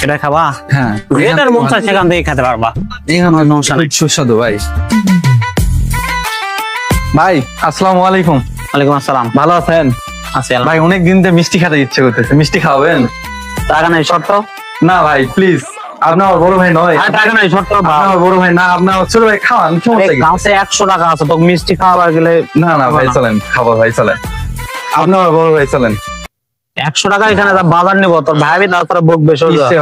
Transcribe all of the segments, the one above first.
এটা খাবা? হ্যাঁ, এটার মন চায় সেখান থেকে খেতে পারবা। এখানে অনেক সুস্বাদু ভাই। ভাই আসসালামু আলাইকুম। ওয়ালাইকুম আসসালাম। ভালো আছেন? আছি ভাই অনেক দিন থেকে মিষ্টি খেতে ইচ্ছে করতেছে, মিষ্টি খাওয়াবেন? টাকা নাই শর্ত? না ভাই প্লিজ, আপনি আমার বড় ভাই নয়। টাকা নাই শর্ত? আমার বড় ভাই না, আপনার ছোট ভাই, খাওয়ান। কাছে 100 টাকা আছে, তোকে মিষ্টি খাওয়াবার গেলে না না ভাই চলেন, খাবো ভাই চলেন, আপনি আমার বড় ভাই চলেন। 100 টাকা এখানে বাজার নেবো, তোর ভাবি না তোরা বকবে।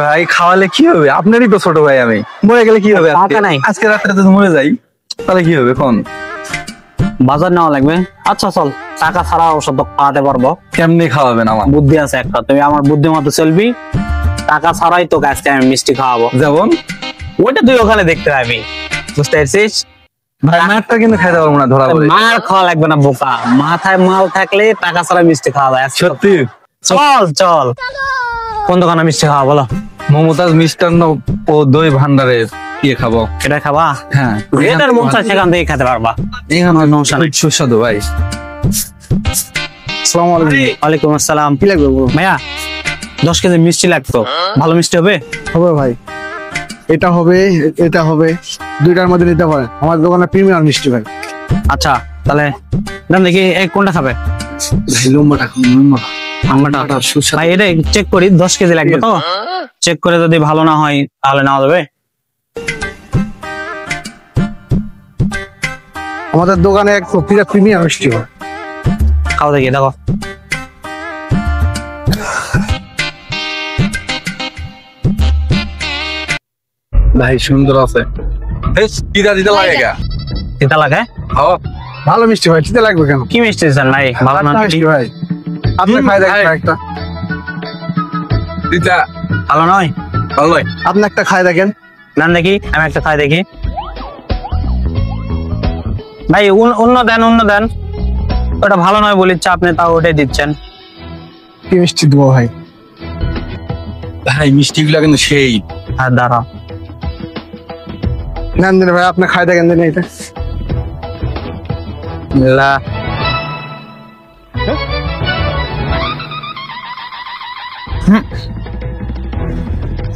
ভাই খাওয়ালে কি হবে? আপনারই তো ছোট ভাই, আমি মরে গেলে কি হবে? টাকা নাই। আজকে রাত্রে যদি মরে যাই তাহলে কি হবে? কোন বাজার নেওয়া লাগবে। আচ্ছা চল, টাকা ছাড়া ওষুধ খাওয়াতে পারবো। কেমনি খাওয়াবেন? আমার বুদ্ধি আছে একটা, তুমি আমার বুদ্ধি মতো চলবি। টাকা ছাড়াই তোকে আজকে আমি মিষ্টি খাওয়াবো। যেমন? ওইটা তুই ওখানে দেখতে পাবি, বুঝতে পারছিস? ভাই মারটা কিন্তু খাইতে পারবো না, ধরা পড়ে। মার খাওয়া লাগবে না বোকা, মাথায় মাল থাকলে টাকা ছাড়া মিষ্টি খাওয়া যায়। সত্যি? চল চল, কোন দোকানে মিষ্টি খাওয়া বলো? মমতাজ মিষ্টান্ন ও দই ভান্ডারের ইয়ে খাবো। এটা খাবা? হ্যাঁ, এটার মন চায় সেখান থেকে খেতে পারবা। এখানে অনেক সুস্বাদু ভাই। আসসালামু আলাইকুম। ওয়ালাইকুম আসসালাম। কি লাগবে বলো? ভাইয়া 10 কেজি মিষ্টি লাগতো, ভালো মিষ্টি হবে? হবে ভাই, এটা হবে, এটা হবে, দুইটার মধ্যে নিতে পারেন। আমার দোকানে প্রিমিয়াম মিষ্টি ভাই। আচ্ছা তাহলে দাম দেখি, এই কোনটা খাবে? ভাই লম্বাটা খাও, লম্বাটা। আমারটা ভাই, এটা চেক করি, 10 কেজি লাগবে তো। চেক করে যদি ভালো না হয় তাহলে নেওয়া যাবে। আমাদের দোকানে এক প্রিমিয়াম মিষ্টি হয়। খাও দেখি, দেখো। ভাই সুন্দর আছে। দিদা দিদা লাগে গা? তিতা লাগে? ভালো মিষ্টি ভাই, খেতে লাগবে কেন? কি মিষ্টি স্যার? নাই ভালো না মিষ্টি ভাই, আপনি খাই দেখেন একটা। দিদা ভালো নয়? ভালো নয়? আপনি একটা খাই দেখেন। দেন দেখি, আমি একটা খাই দেখি। ভাই অন্য দেন, অন্য দেন। ওটা ভালো নয় বলিচ্ছে আপনি, তাও ওটাই দিচ্ছেন। কি মিষ্টি দেবো ভাই? ভাই মিষ্টি গুলা কিন্তু সেই। আর দাঁড়াও, নেন দিন ভাই, আপনি খাই দেখেন দিন এটা।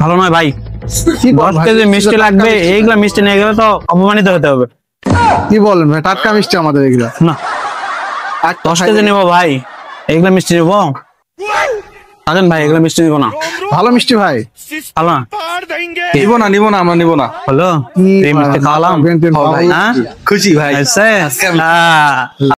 ভালো নয় ভাই। 10 কেজি মিষ্টি লাগবে, এইগুলা মিষ্টি নিয়ে গেলে তো অপমানিত হতে হবে। কি বলেন ভাই, টাটকা মিষ্টি আমাদের এগুলা। না 10 কেজি নেবো ভাই, এইগুলা মিষ্টি নেবো। থাকেন ভাই, এগুলো মিষ্টি নিবো না। ভালো মিষ্টি ভাই, ভালো না? নিবো না, নিবো না, আমরা নিবো না। হলো এই মিষ্টি খাওয়ালাম, হ্যাঁ? খুশি ভাই। আচ্ছা